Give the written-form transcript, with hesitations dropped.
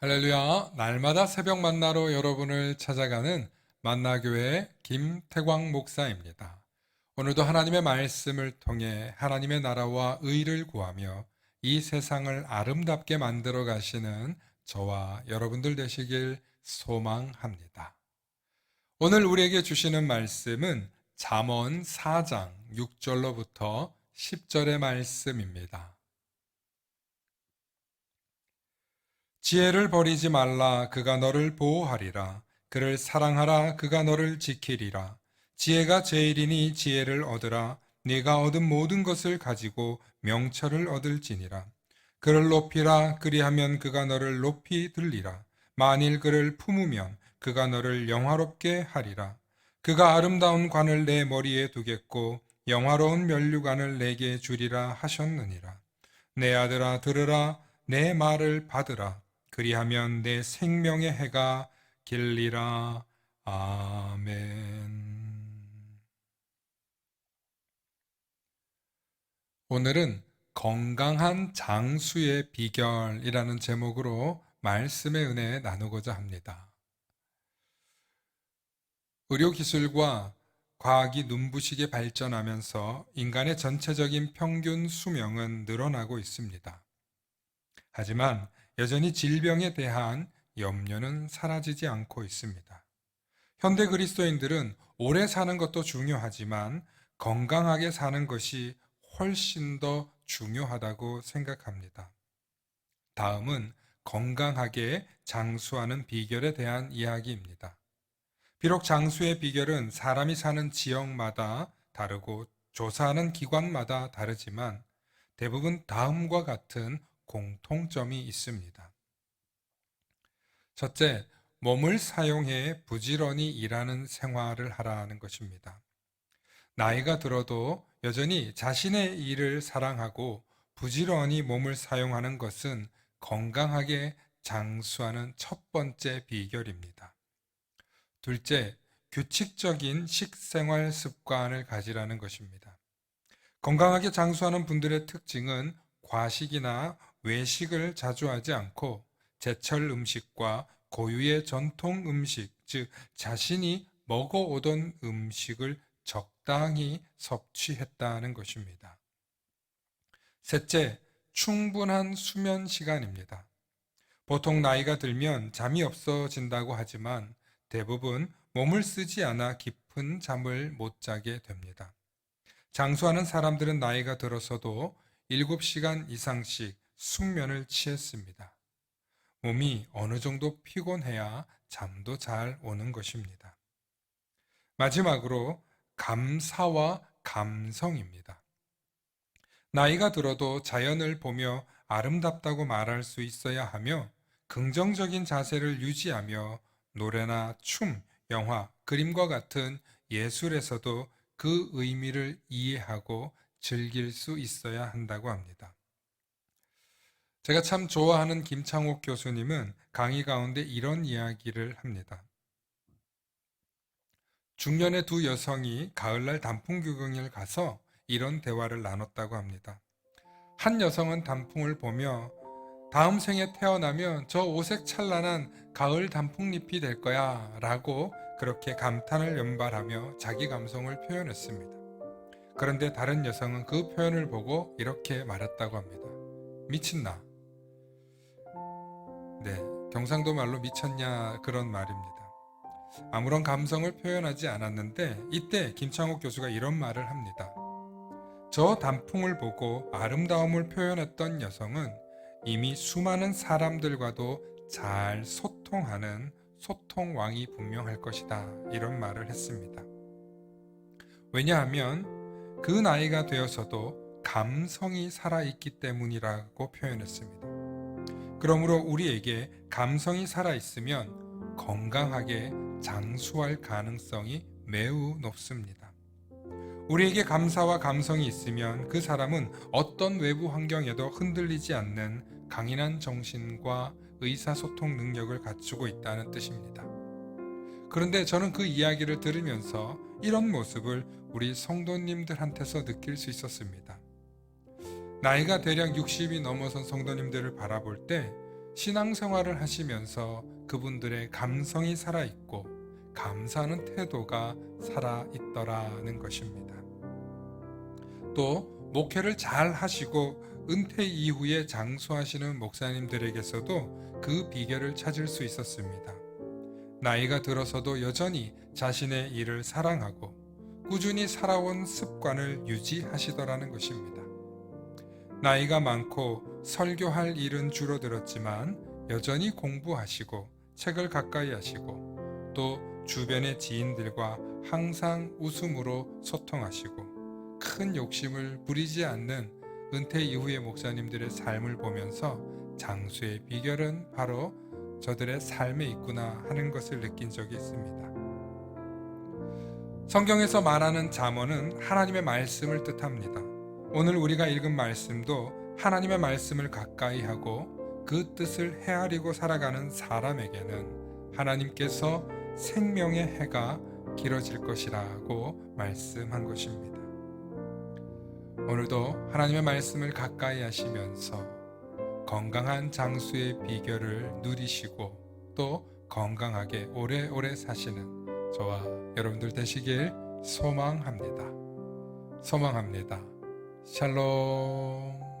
할렐루야, 날마다 새벽 만나러 여러분을 찾아가는 만나교회 김태광 목사입니다. 오늘도 하나님의 말씀을 통해 하나님의 나라와 의를 구하며 이 세상을 아름답게 만들어 가시는 저와 여러분들 되시길 소망합니다. 오늘 우리에게 주시는 말씀은 잠언 4장 6절로부터 10절의 말씀입니다. 지혜를 버리지 말라. 그가 너를 보호하리라. 그를 사랑하라. 그가 너를 지키리라. 지혜가 제일이니 지혜를 얻으라. 네가 얻은 모든 것을 가지고 명철을 얻을지니라. 그를 높이라. 그리하면 그가 너를 높이 들리라. 만일 그를 품으면 그가 너를 영화롭게 하리라. 그가 아름다운 관을 내 머리에 두겠고 영화로운 면류관을 내게 주리라 하셨느니라. 내 아들아 들으라. 내 말을 받으라. 그리하면 내 생명의 해가 길리라. 아멘. 오늘은 건강한 장수의 비결이라는 제목으로 말씀의 은혜 나누고자 합니다. 의료기술과 과학이 눈부시게 발전하면서 인간의 전체적인 평균 수명은 늘어나고 있습니다. 하지만 여전히 질병에 대한 염려는 사라지지 않고 있습니다. 현대 그리스도인들은 오래 사는 것도 중요하지만 건강하게 사는 것이 훨씬 더 중요하다고 생각합니다. 다음은 건강하게 장수하는 비결에 대한 이야기입니다. 비록 장수의 비결은 사람이 사는 지역마다 다르고 조사하는 기관마다 다르지만 대부분 다음과 같은 공통점이 있습니다. 첫째, 몸을 사용해 부지런히 일하는 생활을 하라는 것입니다. 나이가 들어도 여전히 자신의 일을 사랑하고 부지런히 몸을 사용하는 것은 건강하게 장수하는 첫 번째 비결입니다. 둘째, 규칙적인 식생활 습관을 가지라는 것입니다. 건강하게 장수하는 분들의 특징은 과식이나 외식을 자주 하지 않고 제철 음식과 고유의 전통 음식, 즉 자신이 먹어오던 음식을 적당히 섭취했다는 것입니다. 셋째, 충분한 수면 시간입니다. 보통 나이가 들면 잠이 없어진다고 하지만 대부분 몸을 쓰지 않아 깊은 잠을 못 자게 됩니다. 장수하는 사람들은 나이가 들어서도 7시간 이상씩 숙면을 취했습니다. 몸이 어느 정도 피곤해야 잠도 잘 오는 것입니다. 마지막으로 감사와 감성입니다. 나이가 들어도 자연을 보며 아름답다고 말할 수 있어야 하며 긍정적인 자세를 유지하며 노래나 춤, 영화, 그림과 같은 예술에서도 그 의미를 이해하고 즐길 수 있어야 한다고 합니다. 제가 참 좋아하는 김창옥 교수님은 강의 가운데 이런 이야기를 합니다. 중년의 두 여성이 가을날 단풍 구경을 가서 이런 대화를 나눴다고 합니다. 한 여성은 단풍을 보며 다음 생에 태어나면 저 오색 찬란한 가을 단풍잎이 될 거야 라고 그렇게 감탄을 연발하며 자기 감성을 표현했습니다. 그런데 다른 여성은 그 표현을 보고 이렇게 말했다고 합니다. 미친나. 네, 경상도 말로 미쳤냐 그런 말입니다. 아무런 감성을 표현하지 않았는데 이때 김창옥 교수가 이런 말을 합니다. 저 단풍을 보고 아름다움을 표현했던 여성은 이미 수많은 사람들과도 잘 소통하는 소통왕이 분명할 것이다. 이런 말을 했습니다. 왜냐하면 그 나이가 되어서도 감성이 살아있기 때문이라고 표현했습니다. 그러므로 우리에게 감성이 살아있으면 건강하게 장수할 가능성이 매우 높습니다. 우리에게 감사와 감성이 있으면 그 사람은 어떤 외부 환경에도 흔들리지 않는 강인한 정신과 의사소통 능력을 갖추고 있다는 뜻입니다. 그런데 저는 그 이야기를 들으면서 이런 모습을 우리 성도님들한테서 느낄 수 있었습니다. 나이가 대략 60이 넘어선 성도님들을 바라볼 때 신앙생활을 하시면서 그분들의 감성이 살아있고 감사하는 태도가 살아있더라는 것입니다. 또 목회를 잘 하시고 은퇴 이후에 장수하시는 목사님들에게서도 그 비결을 찾을 수 있었습니다. 나이가 들어서도 여전히 자신의 일을 사랑하고 꾸준히 살아온 습관을 유지하시더라는 것입니다. 나이가 많고 설교할 일은 줄어들었지만 여전히 공부하시고 책을 가까이 하시고 또 주변의 지인들과 항상 웃음으로 소통하시고 큰 욕심을 부리지 않는 은퇴 이후의 목사님들의 삶을 보면서 장수의 비결은 바로 저들의 삶에 있구나 하는 것을 느낀 적이 있습니다. 성경에서 말하는 잠언은 하나님의 말씀을 뜻합니다. 오늘 우리가 읽은 말씀도 하나님의 말씀을 가까이 하고 그 뜻을 헤아리고 살아가는 사람에게는 하나님께서 생명의 해가 길어질 것이라고 말씀한 것입니다. 오늘도 하나님의 말씀을 가까이 하시면서 건강한 장수의 비결을 누리시고 또 건강하게 오래오래 사시는 저와 여러분들 되시길 소망합니다. 샬롬.